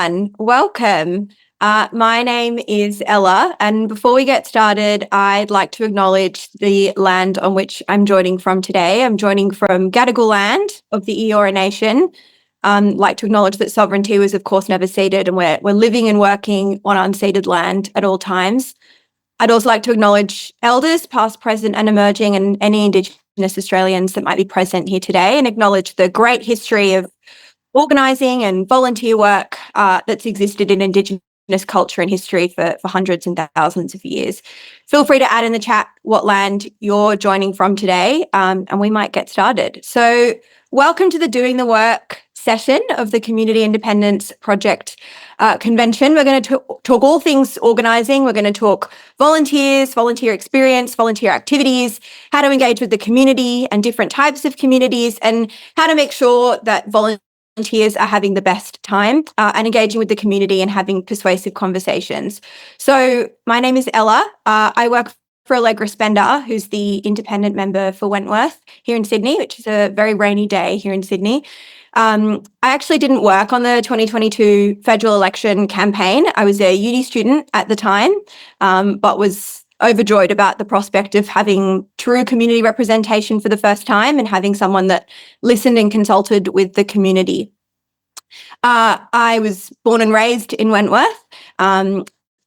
everyone. Welcome. My name is Ella, and before we get started, I'd like to acknowledge the land on which I'm joining from today. I'm joining from Gadigal land of the Eora Nation. Like to acknowledge that sovereignty was, of course, never ceded, and we're living and working on unceded land at all times. I'd also like to acknowledge elders, past, present, and emerging, and any Indigenous Australians that might be present here today, and acknowledge the great history of organising and volunteer work that's existed in Indigenous culture and history for hundreds and thousands of years. Feel free to add in the chat what land you're joining from today, and we might get started. So welcome to the Doing the Work session of the Community Independence Project Convention. We're going to talk all things organising. We're going to talk volunteers, volunteer experience, volunteer activities, how to engage with the community and different types of communities, and how to make sure that volunteers are having the best time and engaging with the community and having persuasive conversations. So my name is Ella. I work for Allegra Spender, who's the independent member for Wentworth here in Sydney, which is a very rainy day here in Sydney. I actually didn't work on the 2022 federal election campaign. I was a uni student at the time, but was overjoyed about the prospect of having true community representation for the first time and having someone that listened and consulted with the community. I was born and raised in Wentworth,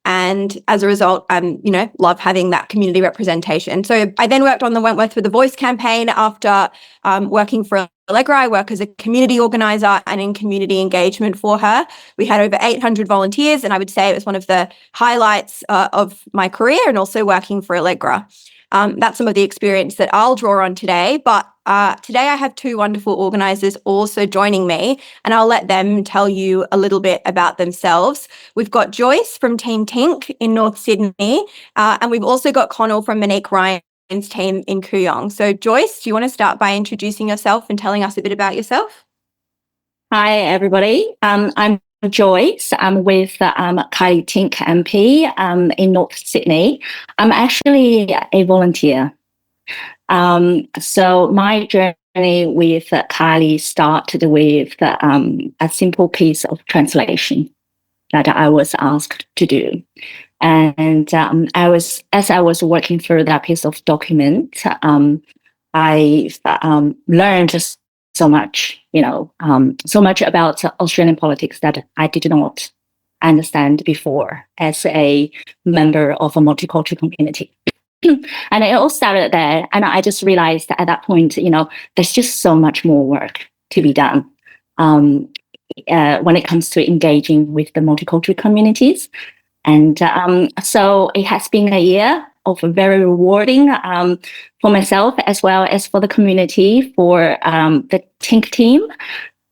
and as a result, love having that community representation. So I then worked on the Wentworth for the Voice campaign after working for Allegra. I work as a community organiser and in community engagement for her. We had over 800 volunteers, and I would say it was one of the highlights of my career and also working for Allegra. That's some of the experience that I'll draw on today. But today I have two wonderful organisers also joining me, and I'll let them tell you a little bit about themselves. We've got Joyce from Team Tink in North Sydney, and we've also got Conal from Monique Ryan's team in Kooyong. So Joyce, do you want to start by introducing yourself and telling us a bit about yourself? Hi, everybody. I'm Joyce. I'm with Kylie Tink MP in North Sydney. I'm actually a volunteer. So my journey with Kylie started with a simple piece of translation that I was asked to do. And as I was working through that piece of document, I learned so much about Australian politics that I did not understand before as a member of a multicultural community. And it all started there. And I just realized that at that point, there's just so much more work to be done when it comes to engaging with the multicultural communities. And so it has been a year of very rewarding for myself as well as for the community, for the Tink team.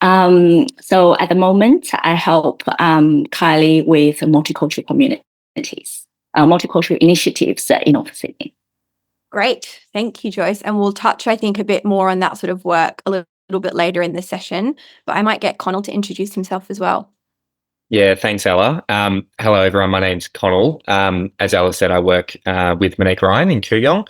So at the moment, I help Kylie with multicultural communities, multicultural initiatives in North Sydney. Great. Thank you, Joyce. And we'll touch, I think, a bit more on that sort of work a little bit later in the session, but I might get Conal to introduce himself as well. Yeah, thanks, Ella. Hello, everyone. My name's Conal. As Ella said, I work with Monique Ryan in Kooyong.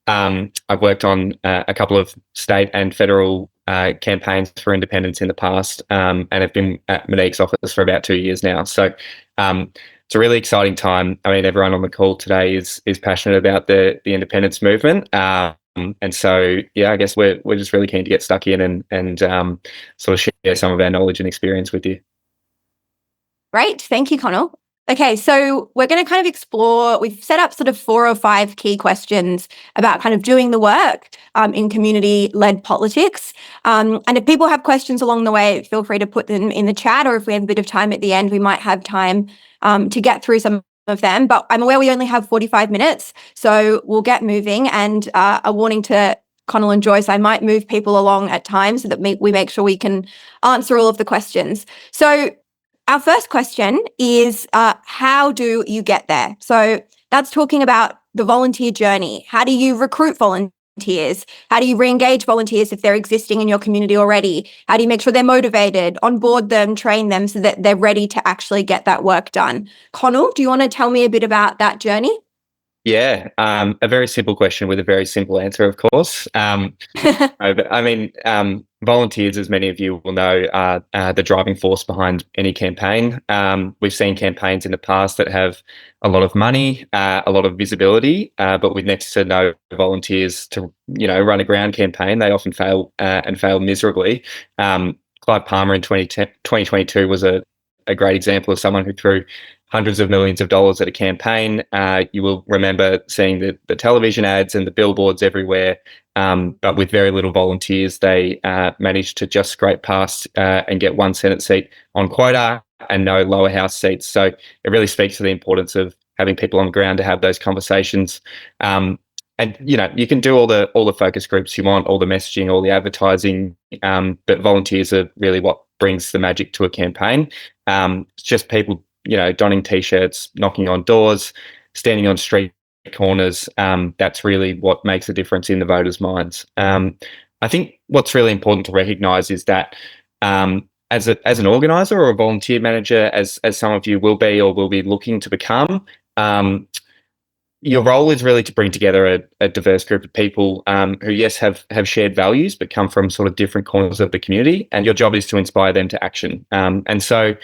I've worked on a couple of state and federal campaigns for independence in the past, and have been at Monique's office for about 2 years now. So it's a really exciting time. I mean, everyone on the call today is passionate about the independence movement. And so, yeah, I guess we're just really keen to get stuck in and sort of share some of our knowledge and experience with you. Great. Thank you, Conal. Okay, so we're going to kind of explore, we've set up sort of 4 or 5 key questions about kind of doing the work in community-led politics. And if people have questions along the way, feel free to put them in the chat, or if we have a bit of time at the end, we might have time to get through some of them. But I'm aware we only have 45 minutes, so we'll get moving. And a warning to Conal and Joyce, I might move people along at times so that we make sure we can answer all of the questions. So our first question is, how do you get there? So that's talking about the volunteer journey. How do you recruit volunteers? How do you re-engage volunteers if they're existing in your community already? How do you make sure they're motivated, onboard them, train them so that they're ready to actually get that work done? Conal, do you want to tell me a bit about that journey? Yeah, a very simple question with a very simple answer, of course. I mean, volunteers, as many of you will know, are the driving force behind any campaign. We've seen campaigns in the past that have a lot of money, a lot of visibility, but with next to no volunteers to, run a ground campaign, they often fail and fail miserably. Clive Palmer in 2022 was a great example of someone who threw hundreds of millions of dollars at a campaign. You will remember seeing the television ads and the billboards everywhere, but with very little volunteers, they managed to just scrape past and get one Senate seat on quota and no lower house seats. So it really speaks to the importance of having people on the ground to have those conversations. And you can do all the focus groups you want, all the messaging, all the advertising, but volunteers are really what brings the magic to a campaign. It's just people, donning t-shirts, knocking on doors, standing on street corners. That's really what makes a difference in the voters' minds. I think what's really important to recognise is that as an organiser or a volunteer manager, as some of you will be or will be looking to become, your role is really to bring together a diverse group of people who, yes, have shared values, but come from sort of different corners of the community. And your job is to inspire them to action. And so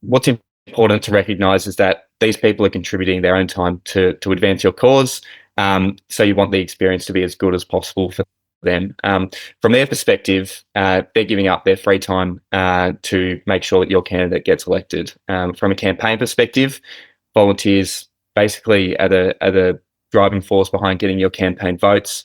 what's important to recognise is that these people are contributing their own time to advance your cause. So you want the experience to be as good as possible for them. From their perspective, they're giving up their free time to make sure that your candidate gets elected. From a campaign perspective, volunteers basically are the driving force behind getting your campaign votes,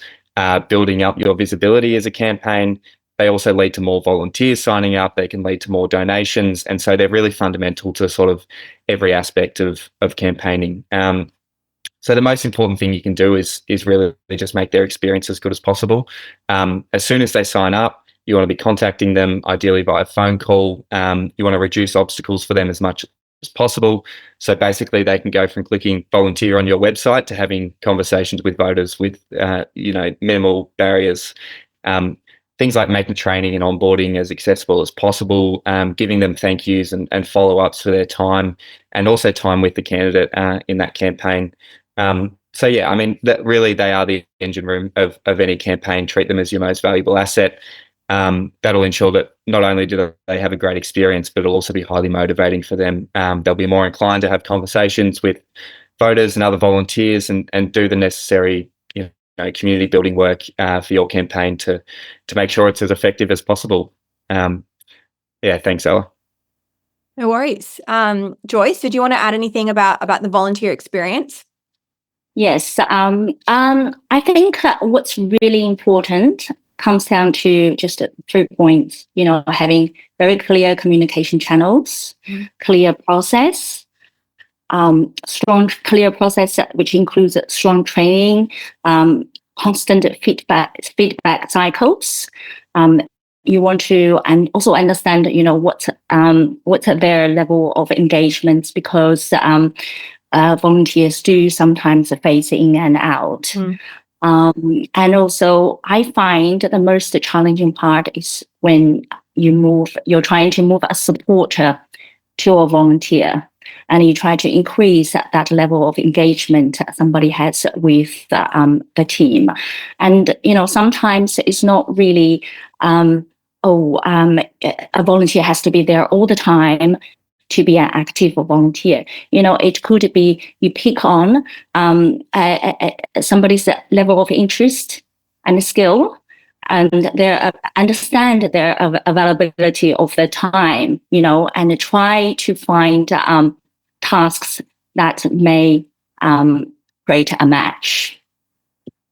building up your visibility as a campaign. They also lead to more volunteers signing up. They can lead to more donations. And so they're really fundamental to sort of every aspect of campaigning. So the most important thing you can do is really just make their experience as good as possible. As soon as they sign up, you want to be contacting them, ideally via phone call. You want to reduce obstacles for them as much as possible. So basically they can go from clicking volunteer on your website to having conversations with voters with, minimal barriers. Things like making training and onboarding as accessible as possible, giving them thank yous and follow-ups for their time, and also time with the candidate in that campaign. So yeah, I mean, that really they are the engine room of any campaign. Treat them as your most valuable asset. That'll ensure that not only do they have a great experience, but it'll also be highly motivating for them. They'll be more inclined to have conversations with voters and other volunteers and do the necessary community building work for your campaign to make sure it's as effective as possible. Thanks, Ella. No worries. Joyce, did you want to add anything about the volunteer experience? Yes. I think what's really important comes down to just 3 points, having very clear communication channels, clear process, clear process, which includes strong training, constant feedback cycles. You want to and also understand, what's their level of engagement, because volunteers do sometimes phase in and out. And also, I find the most challenging part is when you're trying to move a supporter to a volunteer, and you try to increase that level of engagement somebody has with the team. And, sometimes it's not really, a volunteer has to be there all the time to be an active volunteer. It could be you pick on somebody's level of interest and skill, and understand their availability of the time, and try to find tasks that may create a match.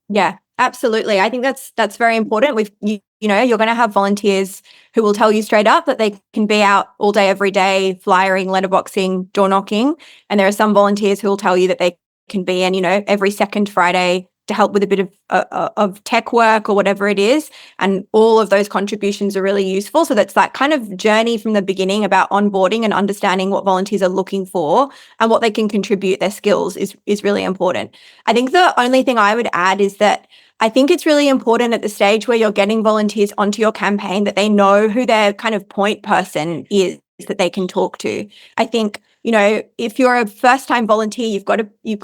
Yeah, absolutely. I think that's very important. You're going to have volunteers who will tell you straight up that they can be out all day, every day, flyering, letterboxing, door knocking. And there are some volunteers who will tell you that they can be in, every second Friday to help with a bit of tech work or whatever it is. And all of those contributions are really useful. So that's that kind of journey from the beginning about onboarding and understanding what volunteers are looking for and what they can contribute, their skills is really important. I think the only thing I would add is that I think it's really important at the stage where you're getting volunteers onto your campaign that they know who their kind of point person is that they can talk to. I think, if you're a first-time volunteer, you've got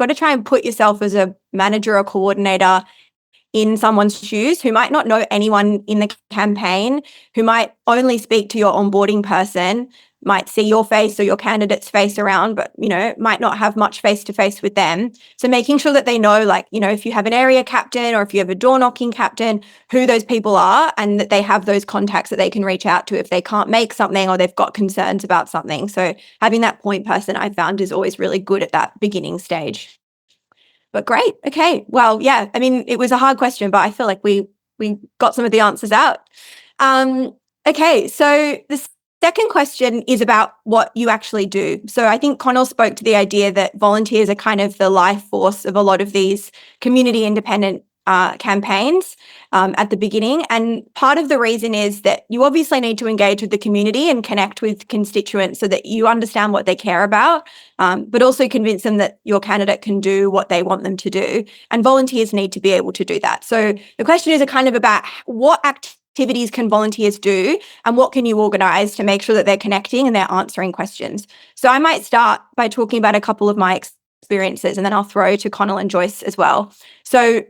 to try and put yourself as a manager or coordinator in someone's shoes who might not know anyone in the campaign, who might only speak to your onboarding person, might see your face or your candidate's face around, but, might not have much face-to-face with them. So making sure that they know, if you have an area captain or if you have a door knocking captain, who those people are, and that they have those contacts that they can reach out to if they can't make something or they've got concerns about something. So having that point person, I found, is always really good at that beginning stage. But great. Okay. Well, yeah, I mean, it was a hard question, but I feel like we got some of the answers out. Okay. So the second question is about what you actually do. So I think Conal spoke to the idea that volunteers are kind of the life force of a lot of these community independent campaigns at the beginning. And part of the reason is that you obviously need to engage with the community and connect with constituents so that you understand what they care about, but also convince them that your candidate can do what they want them to do. And volunteers need to be able to do that. So the question is kind of about what activities can volunteers do and what can you organise to make sure that they're connecting and they're answering questions. So I might start by talking about a couple of my experiences, and then I'll throw to Conal and Joyce as well. So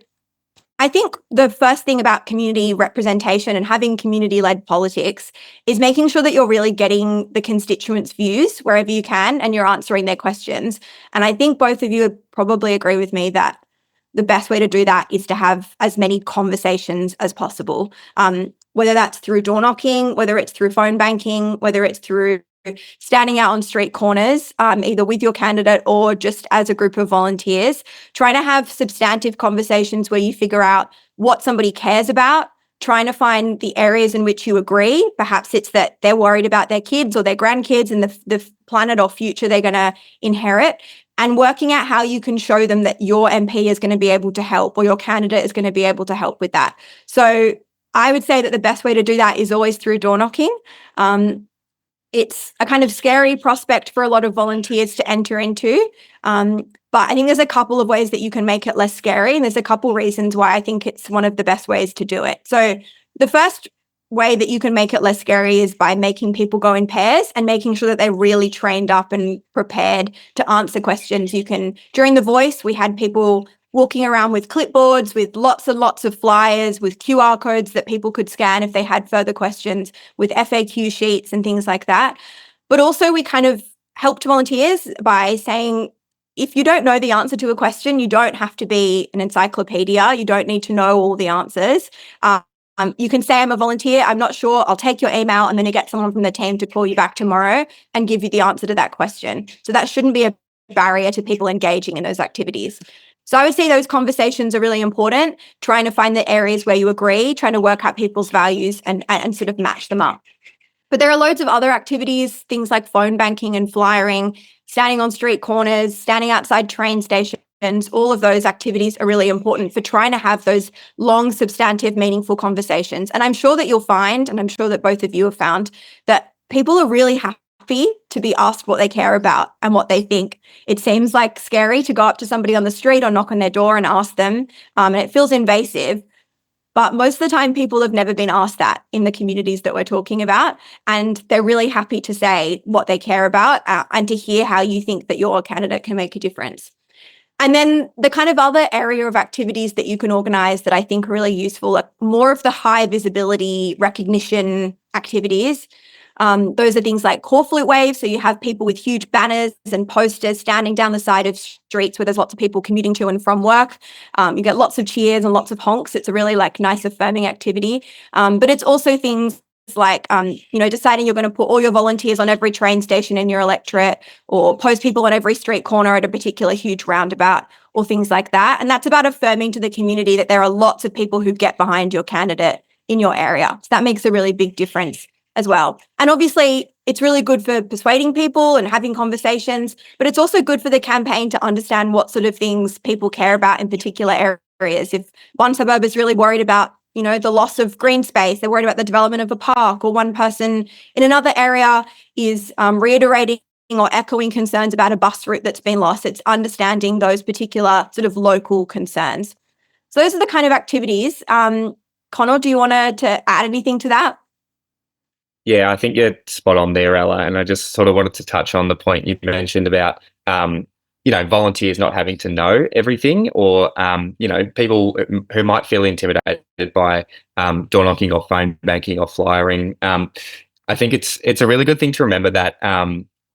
I think the first thing about community representation and having community-led politics is making sure that you're really getting the constituents' views wherever you can and you're answering their questions. And I think both of you would probably agree with me that the best way to do that is to have as many conversations as possible, whether that's through door knocking, whether it's through phone banking, whether it's through standing out on street corners, either with your candidate or just as a group of volunteers, trying to have substantive conversations where you figure out what somebody cares about, trying to find the areas in which you agree. Perhaps it's that they're worried about their kids or their grandkids and the planet or future they're going to inherit, and working out how you can show them that your MP is going to be able to help or your candidate is going to be able to help with that. So I would say that the best way to do that is always through door knocking. It's a kind of scary prospect for a lot of volunteers to enter into. But I think there's a couple of ways that you can make it less scary. And there's a couple reasons why I think it's one of the best ways to do it. So the first way that you can make it less scary is by making people go in pairs and making sure that they're really trained up and prepared to answer questions. During the voice, we had people walking around with clipboards, with lots and lots of flyers, with QR codes that people could scan if they had further questions, with FAQ sheets and things like that. But also we kind of helped volunteers by saying, if you don't know the answer to a question, you don't have to be an encyclopedia. You don't need to know all the answers. You can say, I'm a volunteer, I'm not sure, I'll take your email, and then you get someone from the team to call you back tomorrow and give you the answer to that question. So that shouldn't be a barrier to people engaging in those activities. So I would say those conversations are really important, trying to find the areas where you agree, trying to work out people's values and sort of match them up. But there are loads of other activities, things like phone banking and flyering, standing on street corners, standing outside train stations. All of those activities are really important for trying to have those long, substantive, meaningful conversations. And I'm sure that you'll find, and I'm sure that both of you have found, that people are really happy to be asked what they care about and what they think. It seems like scary to go up to somebody on the street or knock on their door and ask them, and it feels invasive. But most of the time, people have never been asked that in the communities that we're talking about, and they're really happy to say what they care about and to hear how you think that your candidate can make a difference. And then the kind of other area of activities that you can organise that I think are really useful are more of the high visibility recognition activities. Those are things like core flute waves. So you have people with huge banners and posters standing down the side of streets where there's lots of people commuting to and from work. You get lots of cheers and lots of honks. It's a really nice affirming activity. But it's also things like, deciding you're going to put all your volunteers on every train station in your electorate, or post people on every street corner at a particular huge roundabout, or things like that. And that's about affirming to the community that there are lots of people who get behind your candidate in your area. So that makes a really big difference as well. And obviously, it's really good for persuading people and having conversations, but it's also good for the campaign to understand what sort of things people care about in particular areas. If one suburb is really worried about the loss of green space, they're worried about the development of a park, or one person in another area is reiterating or echoing concerns about a bus route that's been lost. It's understanding those particular sort of local concerns. So those are the kind of activities. Conal, do you want to add anything to that? Yeah, I think you're spot on there, Ella. And I just sort of wanted to touch on the point you mentioned about volunteers not having to know everything, or people who might feel intimidated by door knocking or phone banking or flyering. I think it's a really good thing to remember that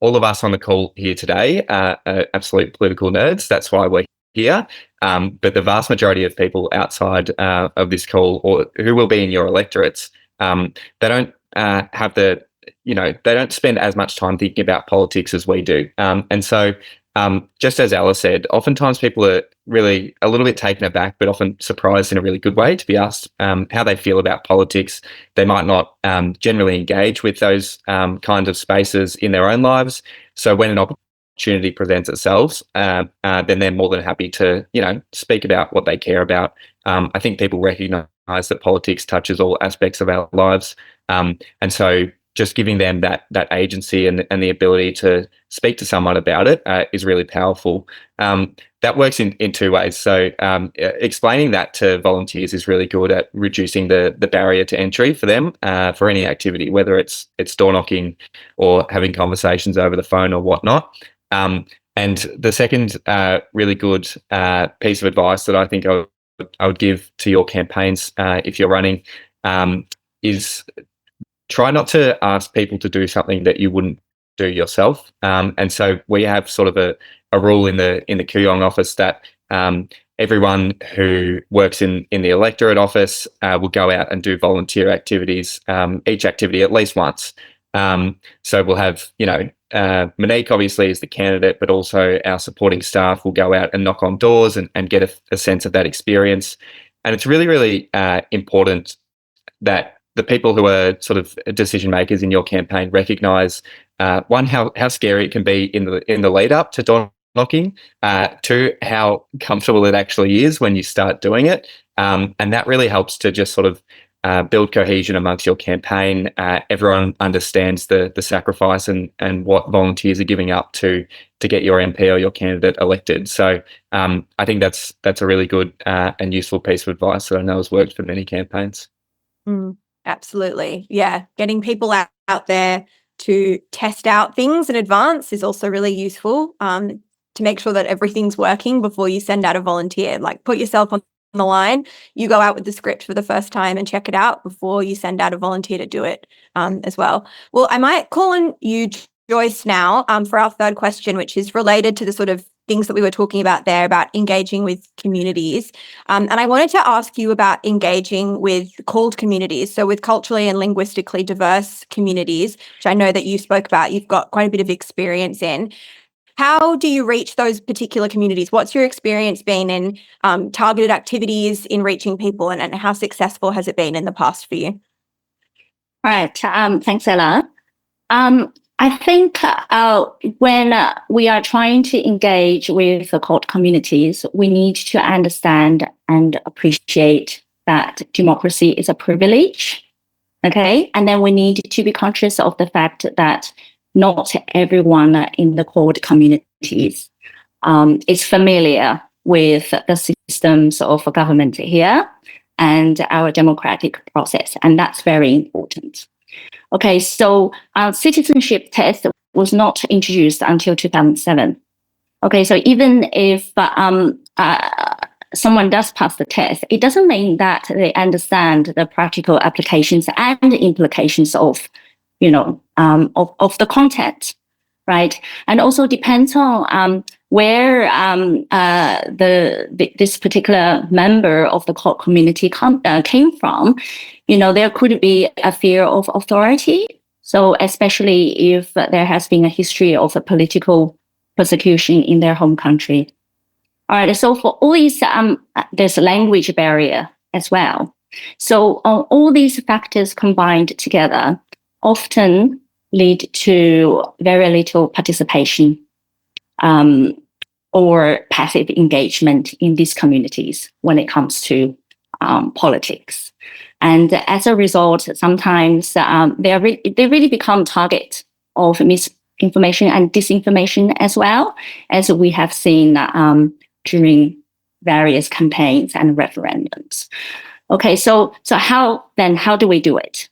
all of us on the call here today are absolute political nerds. That's why we're here. But the vast majority of people outside of this call, or who will be in your electorates, they don't have they don't spend as much time thinking about politics as we do. And so, just as Ella said, oftentimes people are really a little bit taken aback, but often surprised in a really good way to be asked how they feel about politics. They might not generally engage with those kind of spaces in their own lives. So when an opportunity presents itself, then they're more than happy to, speak about what they care about. I think people recognise that politics touches all aspects of our lives, and so just giving them that agency and the ability to speak to someone about it is really powerful. That works in two ways. So explaining that to volunteers is really good at reducing the barrier to entry for them for any activity, whether it's door knocking or having conversations over the phone or whatnot. And the second really good piece of advice that I think I would give to your campaigns if you're running is try not to ask people to do something that you wouldn't do yourself. And so we have sort of a rule in the Kooyong office that everyone who works in the electorate office will go out and do volunteer activities, each activity at least once. So we'll have, Monique obviously is the candidate, but also our supporting staff will go out and knock on doors and get a sense of that experience. And it's really, really important that the people who are sort of decision makers in your campaign recognise one, how scary it can be in the lead up to door knocking, two, how comfortable it actually is when you start doing it, and that really helps to just sort of build cohesion amongst your campaign. Everyone understands the sacrifice and what volunteers are giving up to get your MP or your candidate elected. So I think that's a really good and useful piece of advice that I know has worked for many campaigns. Absolutely. Yeah. Getting people out there to test out things in advance is also really useful to make sure that everything's working before you send out a volunteer. Like, put yourself on the line, you go out with the script for the first time and check it out before you send out a volunteer to do it as well. Well, I might call on you, Joyce, now for our third question, which is related to the sort of things that we were talking about there about engaging with communities. And I wanted to ask you about engaging with called communities. So with culturally and linguistically diverse communities, which I know that you spoke about, you've got quite a bit of experience in. How do you reach those particular communities? What's your experience been in targeted activities in reaching people, and how successful has it been in the past for you? All right. Thanks, Ella. I think when we are trying to engage with the cult communities, we need to understand and appreciate that democracy is a privilege. Okay. And then we need to be conscious of the fact that not everyone in the cult communities is familiar with the systems of government here and our democratic process. And that's very important. Okay, so citizenship test was not introduced until 2007. Okay, so even if someone does pass the test, it doesn't mean that they understand the practical applications and implications of, of the content, right? And also depends on where this particular member of the cult community came from. There could be a fear of authority. So especially if there has been a history of a political persecution in their home country. All right. So for all these, there's a language barrier as well. So all these factors combined together often lead to very little participation or passive engagement in these communities when it comes to politics. And as a result, sometimes they really become target of misinformation and disinformation as well, as we have seen during various campaigns and referendums. Okay, so how do we do it?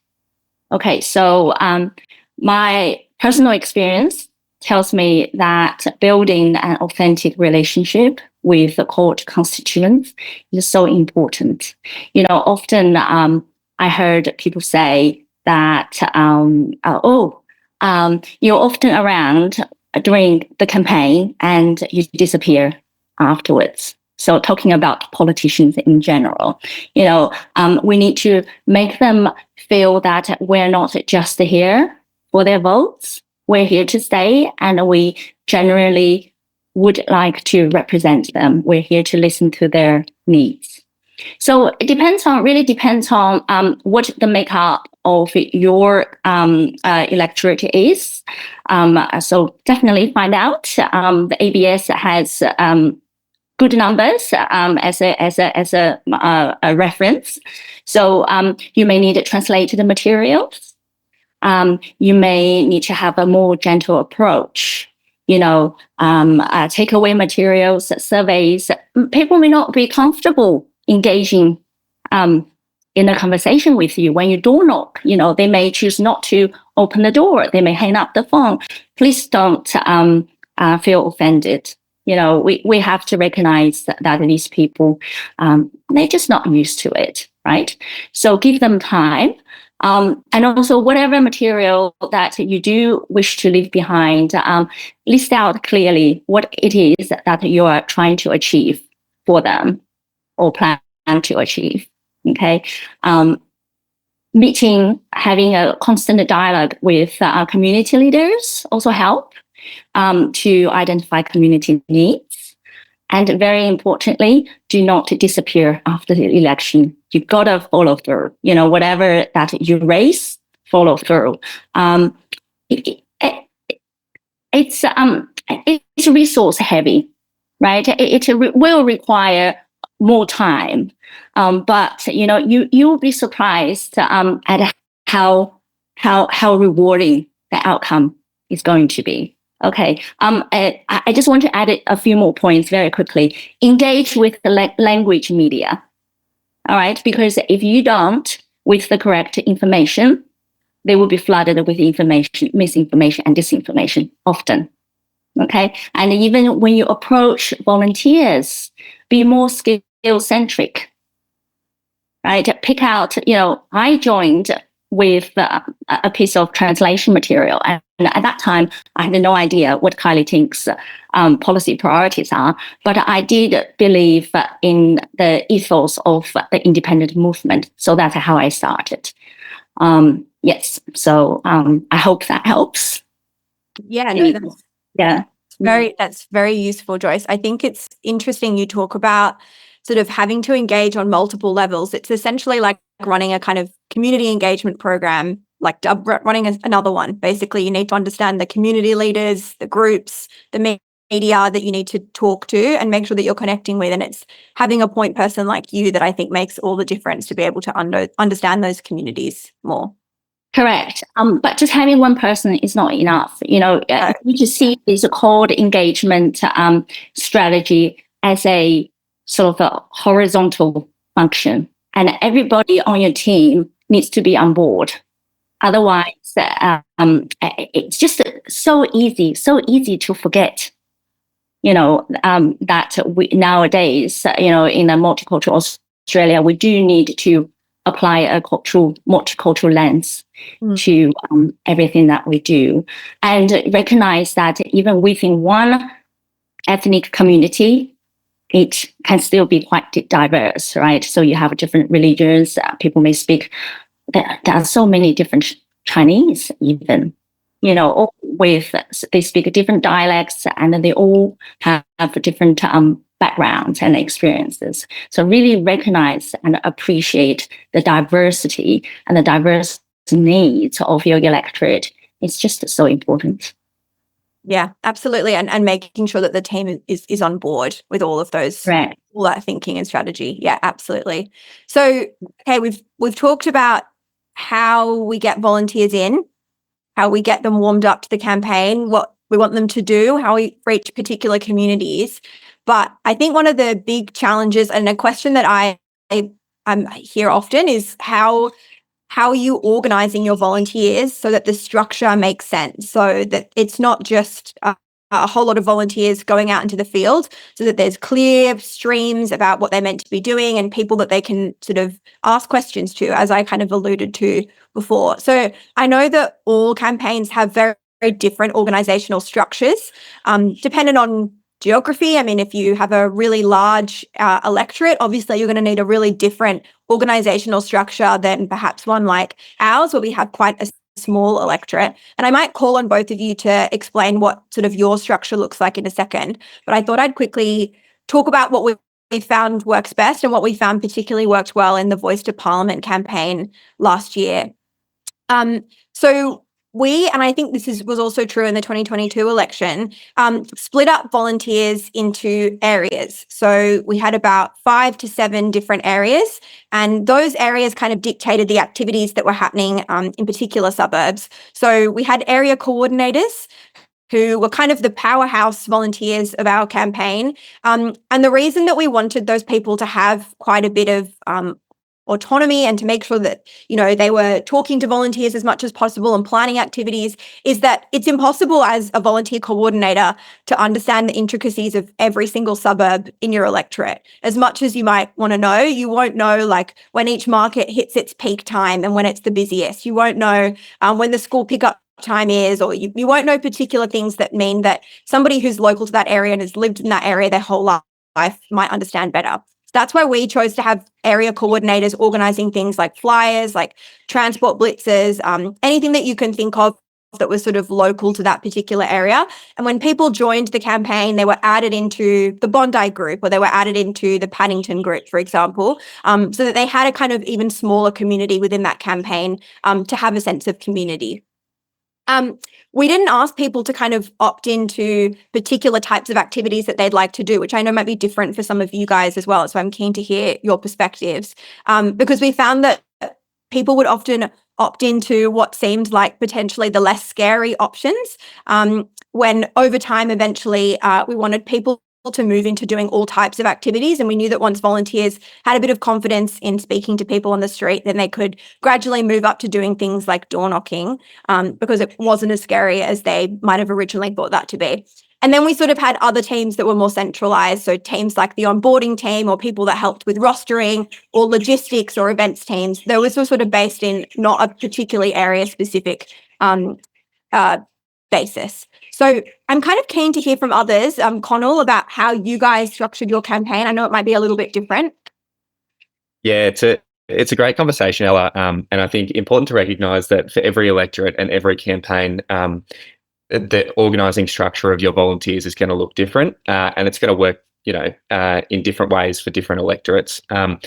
Okay, so my personal experience tells me that building an authentic relationship with the court constituents is so important. Often I heard people say that, you're often around during the campaign and you disappear afterwards. So talking about politicians in general, we need to make them feel that we're not just here for their votes. We're here to stay, and we generally would like to represent them. We're here to listen to their needs. So it really depends on what the makeup of your electorate is. So definitely find out. The ABS has good numbers as a reference. So you may need to translate the materials. You may need to have a more gentle approach. Takeaway materials, surveys. People may not be comfortable engaging in a conversation with you when you door knock. They may choose not to open the door. They may hang up the phone. Please don't feel offended. We have to recognize that these people, they're just not used to it, right? So give them time. And also whatever material that you do wish to leave behind, list out clearly what it is that you are trying to achieve for them or plan to achieve, okay? Having a constant dialogue with community leaders also help to identify community needs. And very importantly, do not disappear after the election. You've got to follow through. Whatever that you raise, follow through. It's resource heavy, right? It will require more time, but you'll be surprised at how rewarding the outcome is going to be. Okay. I just want to add a few more points very quickly. Engage with the language media. All right. Because if you don't, with the correct information, they will be flooded with information, misinformation and disinformation often. Okay. And even when you approach volunteers, be more skill-centric, right? Pick out, I joined with a piece of translation material. And at that time, I had no idea what Kylie Tink's policy priorities are, but I did believe in the ethos of the independent movement. So that's how I started. Yes. So I hope that helps. Yeah, no, that's that's very useful, Joyce. I think it's interesting you talk about sort of having to engage on multiple levels. It's essentially like running a kind of community engagement program, like running another one. Basically, you need to understand the community leaders, the groups, the media that you need to talk to and make sure that you're connecting with. And it's having a point person like you that I think makes all the difference to be able to understand those communities more. Correct. But just having one person is not enough. You just see this cold engagement strategy as a sort of a horizontal function, and everybody on your team needs to be on board. Otherwise, it's just so easy to forget. That we nowadays, in a multicultural Australia, we do need to apply a multicultural lens to everything that we do, and recognize that even within one ethnic community, it can still be quite diverse, right? So you have different religions. People may speak. There are so many different Chinese, even, all they speak different dialects, and they all have different backgrounds and experiences. So really recognize and appreciate the diversity and the diverse needs of your electorate. It's just so important. Yeah, absolutely. And making sure that the team is on board with all of those, right, all that thinking and strategy. Yeah, absolutely. So, okay, we've talked about how we get volunteers in, how we get them warmed up to the campaign, what we want them to do, how we reach particular communities. But I think one of the big challenges and a question that I hear often is how how are you organizing your volunteers so that the structure makes sense, so that it's not just a whole lot of volunteers going out into the field, so that there's clear streams about what they're meant to be doing and people that they can sort of ask questions to, as I kind of alluded to before. So I know that all campaigns have very, very different organizational structures, dependent on geography. I mean, if you have a really large electorate, obviously you're going to need a really different organizational structure than perhaps one like ours, where we have quite a small electorate. And I might call on both of you to explain what sort of your structure looks like in a second. But I thought I'd quickly talk about what we found works best and what we found particularly worked well in the Voice to Parliament campaign last year. So we, and I think this was also true in the 2022 election, split up volunteers into areas. So we had about 5 to 7 different areas, and those areas kind of dictated the activities that were happening in particular suburbs. So we had area coordinators who were kind of the powerhouse volunteers of our campaign. And the reason that we wanted those people to have quite a bit of autonomy and to make sure that, you know, they were talking to volunteers as much as possible and planning activities is that it's impossible as a volunteer coordinator to understand the intricacies of every single suburb in your electorate. As much as you might want to know, you won't know like when each market hits its peak time and when it's the busiest. You won't know when the school pickup time is, or you won't know particular things that mean that somebody who's local to that area and has lived in that area their whole life might understand better. That's why we chose to have area coordinators organizing things like flyers, like transport blitzes, anything that you can think of that was sort of local to that particular area. And when people joined the campaign, they were added into the Bondi group, or they were added into the Paddington group, for example, so that they had a kind of even smaller community within that campaign to have a sense of community. We didn't ask people to kind of opt into particular types of activities that they'd like to do, which I know might be different for some of you guys as well. So I'm keen to hear your perspectives, because we found that people would often opt into what seemed like potentially the less scary options, when over time, eventually, we wanted people to move into doing all types of activities. And we knew that once volunteers had a bit of confidence in speaking to people on the street, then they could gradually move up to doing things like door knocking, because it wasn't as scary as they might have originally thought that to be. And then we sort of had other teams that were more centralized. So teams like the onboarding team, or people that helped with rostering, or logistics or events teams. Those were sort of based in not a particularly area specific basis. So I'm kind of keen to hear from others, Conal, about how you guys structured your campaign. I know it might be a little bit different. Yeah, it's a great conversation, Ella, and I think important to recognise that for every electorate and every campaign, the organising structure of your volunteers is going to look different, and it's going to work, you know, in different ways for different electorates. Ella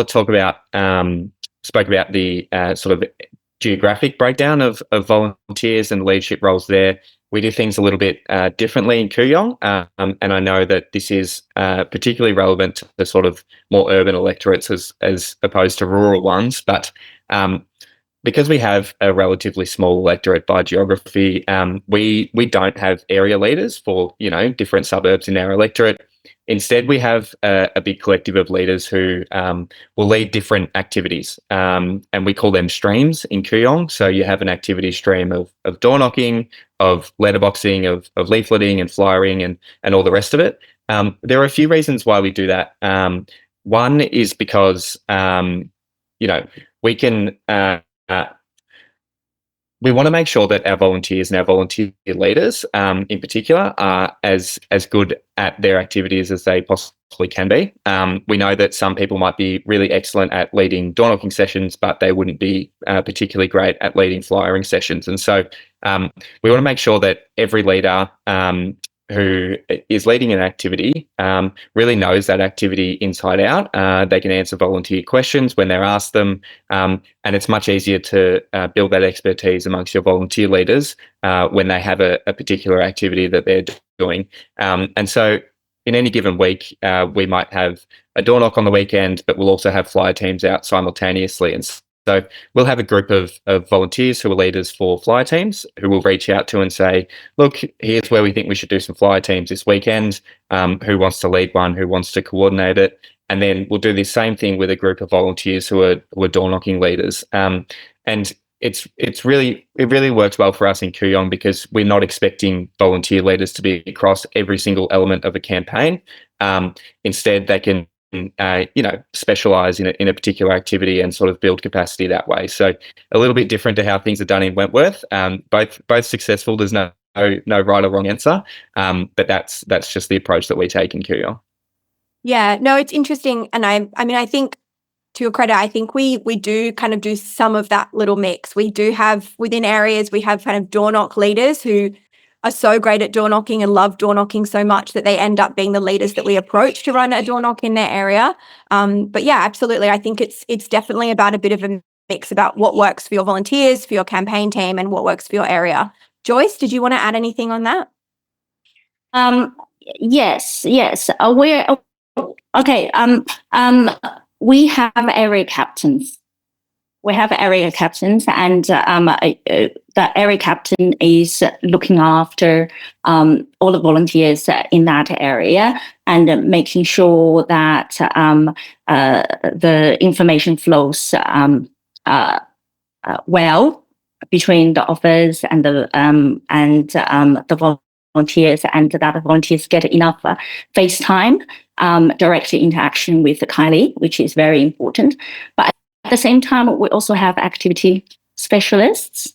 spoke about the sort of geographic breakdown of volunteers and leadership roles there. We do things a little bit differently in Kooyong, and I know that this is particularly relevant to the sort of more urban electorates as opposed to rural ones. But because we have a relatively small electorate by geography, we don't have area leaders for, you know, different suburbs in our electorate. Instead, we have a big collective of leaders who will lead different activities, and we call them streams in Kooyong. So you have an activity stream of door knocking, of letterboxing, of leafleting and flyering and all the rest of it. There are a few reasons why we do that. One is because, you know, we can... we want to make sure that our volunteers and our volunteer leaders, in particular, are as good at their activities as they possibly can be. We know that some people might be really excellent at leading door knocking sessions, but they wouldn't be particularly great at leading flyering sessions. And so we want to make sure that every leader who is leading an activity really knows that activity inside out. They can answer volunteer questions when they're asked them, and it's much easier to build that expertise amongst your volunteer leaders when they have a particular activity that they're doing. And so in any given week, we might have a door knock on the weekend, but we'll also have flyer teams out simultaneously. And so we'll have a group of volunteers who are leaders for flyer teams who will reach out to and say, look, here's where we think we should do some flyer teams this weekend. Who wants to lead one? Who wants to coordinate it? and then we'll do the same thing with a group of volunteers who are door knocking leaders. And it really works well for us in Kooyong because we're not expecting volunteer leaders to be across every single element of a campaign. Instead, they can specialize in a particular activity and sort of build capacity that way. So a little bit different to how things are done in Wentworth. Both successful. There's no right or wrong answer, but that's just the approach that we take in Kooyong. Yeah, no, it's interesting, and I mean, I think, to your credit, I think we do kind of do some of that little mix. We do have, within areas, we have kind of door knock leaders who are so great at door knocking and love door knocking so much that they end up being the leaders that we approach to run a door knock in their area. But yeah, absolutely. I think it's definitely about a bit of a mix about what works for your volunteers, for your campaign team, and what works for your area. Joyce, did you want to add anything on that? Yes. We're okay. We have area captains. And the area captain is looking after all the volunteers in that area and making sure that the information flows well between the office and the volunteers, and that the volunteers get enough face time, direct interaction with Kylie, which is very important. But at the same time, we also have activity specialists.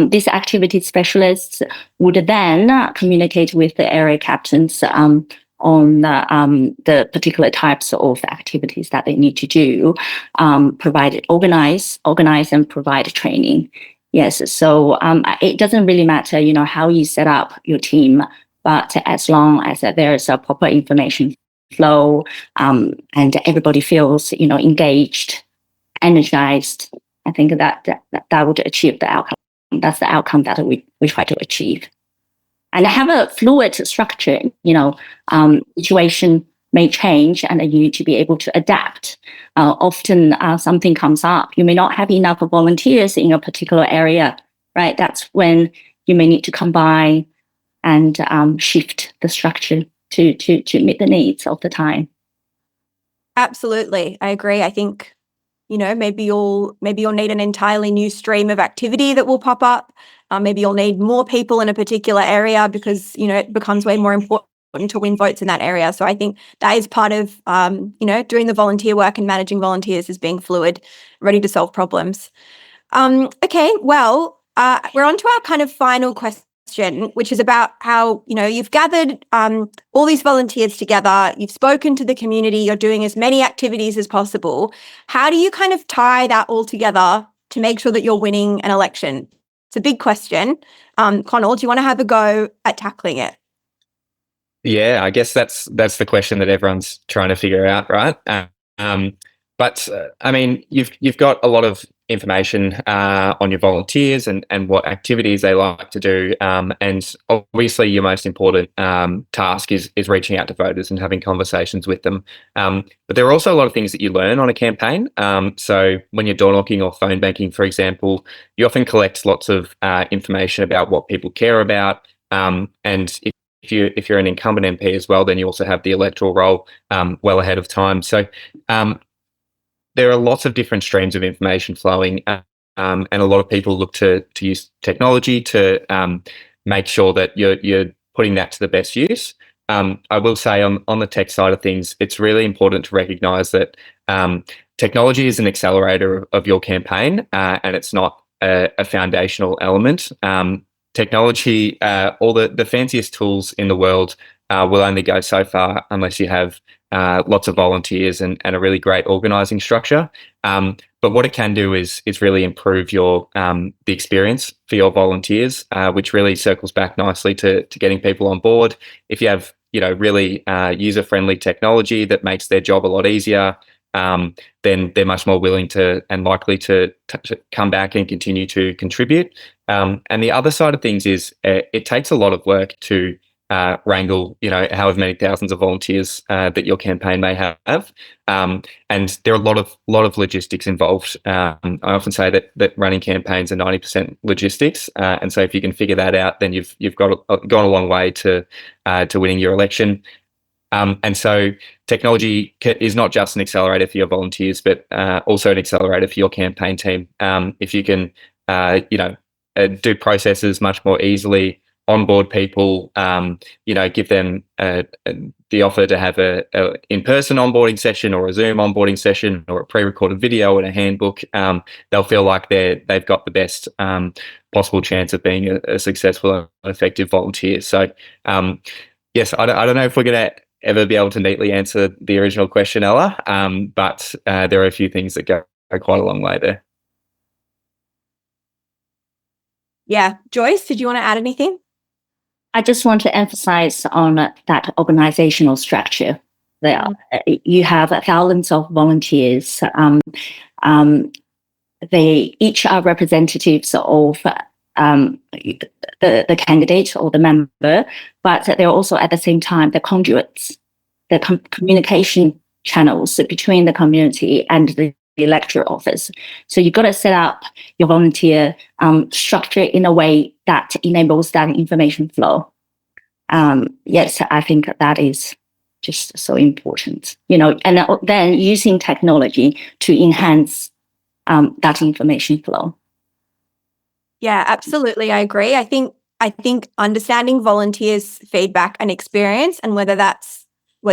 These activity specialists would then communicate with the area captains on the particular types of activities that they need to do, organize and provide training. Yes, so it doesn't really matter, how you set up your team, but as long as there's a proper information flow and everybody feels, engaged, energized, I think that would achieve the outcome. That's the outcome that we try to achieve. And have a fluid structure, situation may change and you need to be able to adapt. Often something comes up. You may not have enough volunteers in a particular area, right? That's when you may need to combine and shift the structure to meet the needs of the time. Absolutely. I agree. I think, maybe you'll need an entirely new stream of activity that will pop up. Maybe you'll need more people in a particular area because, it becomes way more important to win votes in that area. So I think that is part of, doing the volunteer work and managing volunteers is being fluid, ready to solve problems. Okay, well, we're on to our kind of final question, which is about how, you've gathered all these volunteers together, you've spoken to the community, you're doing as many activities as possible. How do you kind of tie that all together to make sure that you're winning an election? It's a big question. Conal, do you want to have a go at tackling it? Yeah, I guess that's the question that everyone's trying to figure out, right? But I mean, you've got a lot of information on your volunteers and what activities they like to do, and obviously your most important task is reaching out to voters and having conversations with them. But there are also a lot of things that you learn on a campaign. So when you're door knocking or phone banking, for example, you often collect lots of information about what people care about, and if you're an incumbent MP as well, then you also have the electoral roll well ahead of time. So there are lots of different streams of information flowing, and a lot of people look to use technology to make sure that you're putting that to the best use. I will say on the tech side of things, it's really important to recognise that technology is an accelerator of your campaign, and it's not a foundational element. Technology, all the fanciest tools in the world will only go so far unless you have lots of volunteers and a really great organising structure. But what it can do is really improve your the experience for your volunteers, which really circles back nicely to getting people on board. If you have really user-friendly technology that makes their job a lot easier, then they're much more willing to and likely to come back and continue to contribute. And the other side of things is it takes a lot of work to wrangle, however many thousands of volunteers that your campaign may have, and there are a lot of logistics involved. I often say that running campaigns are 90% logistics, and so if you can figure that out, then you've gone a long way to winning your election. And so technology is not just an accelerator for your volunteers, but also an accelerator for your campaign team. If you can, do processes much more easily, onboard people, give them the offer to have a in-person onboarding session or a Zoom onboarding session or a pre-recorded video and a handbook, they'll feel like they've got the best possible chance of being a successful and effective volunteer. So, yes, I don't know if we're going to ever be able to neatly answer the original question, Ella, but there are a few things that go quite a long way there. Yeah. Joyce, did you want to add anything? I just want to emphasize on that organizational structure. You have thousands of volunteers. They each are representatives of the candidate or the member, but they're also at the same time the conduits, the communication channels between the community and the electoral office. So you've got to set up your volunteer structure in a way that enables that information flow. Yes, I think that is just so important, and then using technology to enhance that information flow. Yeah, absolutely. I agree. I think understanding volunteers' feedback and experience, and whether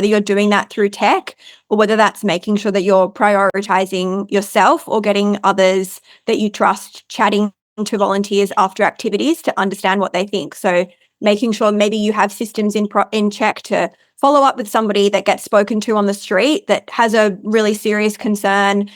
you're doing that through tech or whether that's making sure that you're prioritizing yourself or getting others that you trust chatting to volunteers after activities to understand what they think. So making sure maybe you have systems in check to follow up with somebody that gets spoken to on the street that has a really serious concern,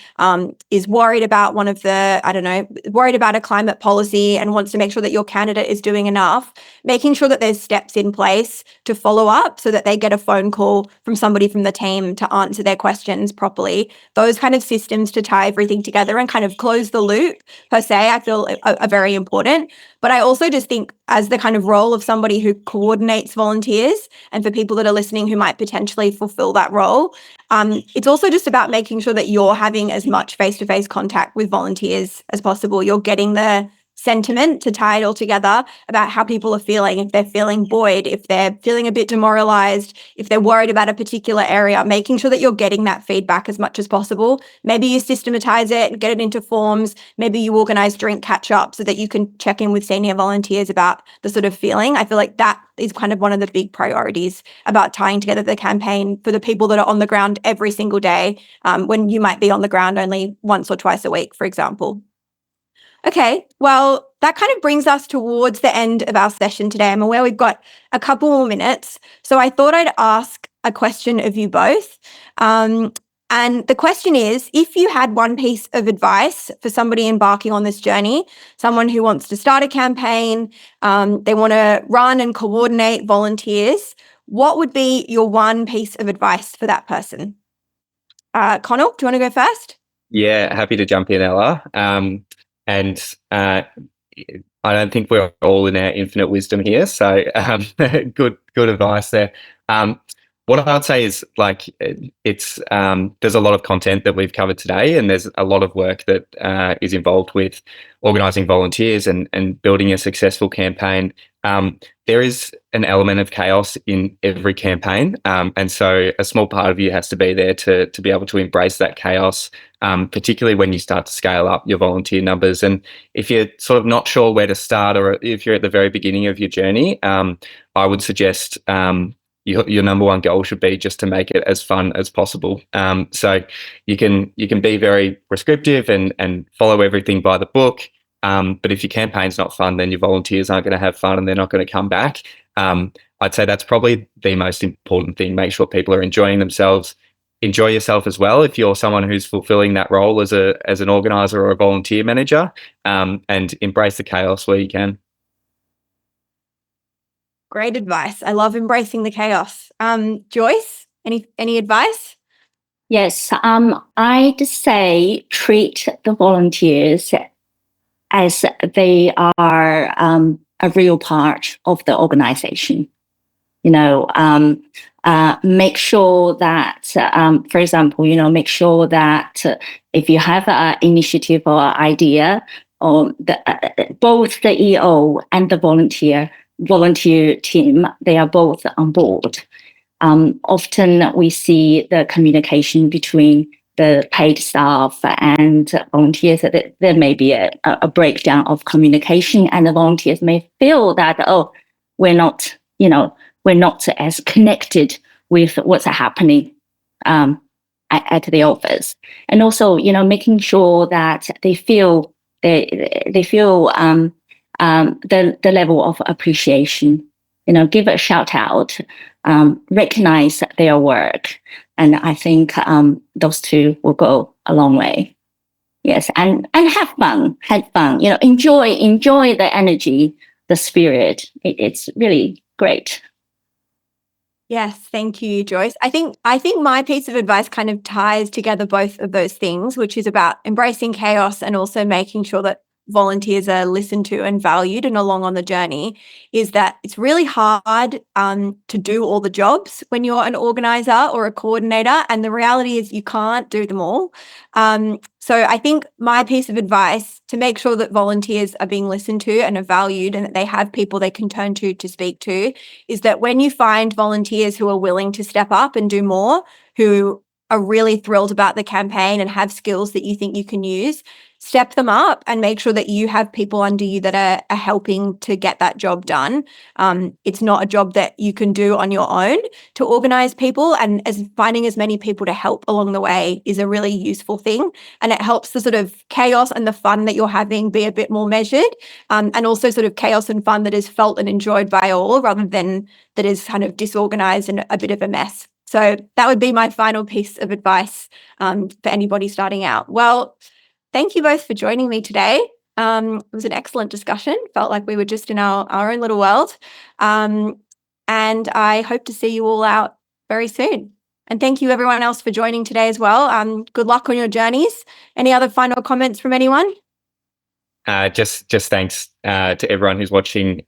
is worried about worried about a climate policy and wants to make sure that your candidate is doing enough, making sure that there's steps in place to follow up so that they get a phone call from somebody from the team to answer their questions properly. Those kind of systems to tie everything together and kind of close the loop, per se, I feel are very important. But I also just think as the kind of role of somebody who coordinates volunteers, and for people that are listening who might potentially fulfill that role, it's also just about making sure that you're having as much face-to-face contact with volunteers as possible. You're getting the sentiment to tie it all together about how people are feeling, if they're feeling buoyed, if they're feeling a bit demoralized, if they're worried about a particular area, making sure that you're getting that feedback as much as possible. Maybe you systematize it and get it into forms. Maybe you organize drink catch-up so that you can check in with senior volunteers about the sort of feeling. I feel like that is kind of one of the big priorities about tying together the campaign for the people that are on the ground every single day, when you might be on the ground only once or twice a week, for example. Okay, well, that kind of brings us towards the end of our session today. I'm aware we've got a couple more minutes, so I thought I'd ask a question of you both. And the question is, if you had one piece of advice for somebody embarking on this journey, someone who wants to start a campaign, they want to run and coordinate volunteers, what would be your one piece of advice for that person? Conal, do you want to go first? Yeah, happy to jump in, Ella. And I don't think we're all in our infinite wisdom here. So good advice there. What I'd say is it's there's a lot of content that we've covered today, and there's a lot of work that is involved with organising volunteers and building a successful campaign. There is an element of chaos in every campaign, and so a small part of you has to be there to be able to embrace that chaos, particularly when you start to scale up your volunteer numbers. And if you're sort of not sure where to start, or if you're at the very beginning of your journey, I would suggest your number one goal should be just to make it as fun as possible. So you can be very prescriptive and follow everything by the book. But if your campaign's not fun, then your volunteers aren't going to have fun and they're not going to come back. I'd say that's probably the most important thing. Make sure people are enjoying themselves. Enjoy yourself as well if you're someone who's fulfilling that role as an organizer or a volunteer manager, and embrace the chaos where you can. Great advice. I love embracing the chaos. Joyce, any advice? Yes, I'd say treat the volunteers as they are a real part of the organization. Make sure that, for example, make sure that if you have an initiative or idea, or both the EO and the volunteer team, they are both on board. often we see the communication between the paid staff and volunteers, that there may be a breakdown of communication, and the volunteers may feel that, oh, we're not as connected with what's happening at the office. And also, making sure that they feel the level of appreciation. Give a shout out, recognize their work, and I think those two will go a long way. Yes, and have fun. Enjoy the energy, the spirit. It's really great. Yes, thank you, Joyce. I think my piece of advice kind of ties together both of those things, which is about embracing chaos and also making sure that volunteers are listened to and valued and along on the journey, is that it's really hard to do all the jobs when you're an organizer or a coordinator, and the reality is you can't do them all. So I think my piece of advice to make sure that volunteers are being listened to and are valued and that they have people they can turn to speak to is that when you find volunteers who are willing to step up and do more, who are really thrilled about the campaign and have skills that you think you can use, step them up and make sure that you have people under you that are helping to get that job done. It's not a job that you can do on your own to organize people, and finding as many people to help along the way is a really useful thing. And it helps the sort of chaos and the fun that you're having be a bit more measured, and also sort of chaos and fun that is felt and enjoyed by all rather than that is kind of disorganized and a bit of a mess. So that would be my final piece of advice for anybody starting out. Well, thank you both for joining me today. It was an excellent discussion. Felt like we were just in our own little world. And I hope to see you all out very soon. And thank you everyone else for joining today as well. Good luck on your journeys. Any other final comments from anyone? Just thanks to everyone who's watching.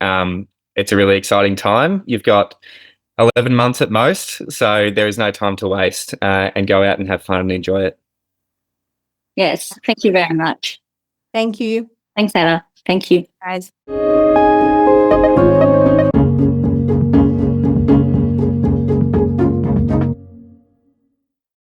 It's a really exciting time. You've got 11 months at most, so there is no time to waste, and go out and have fun and enjoy it. Yes, thank you very much. Thank you. Thanks, Ella. Thank you. Guys.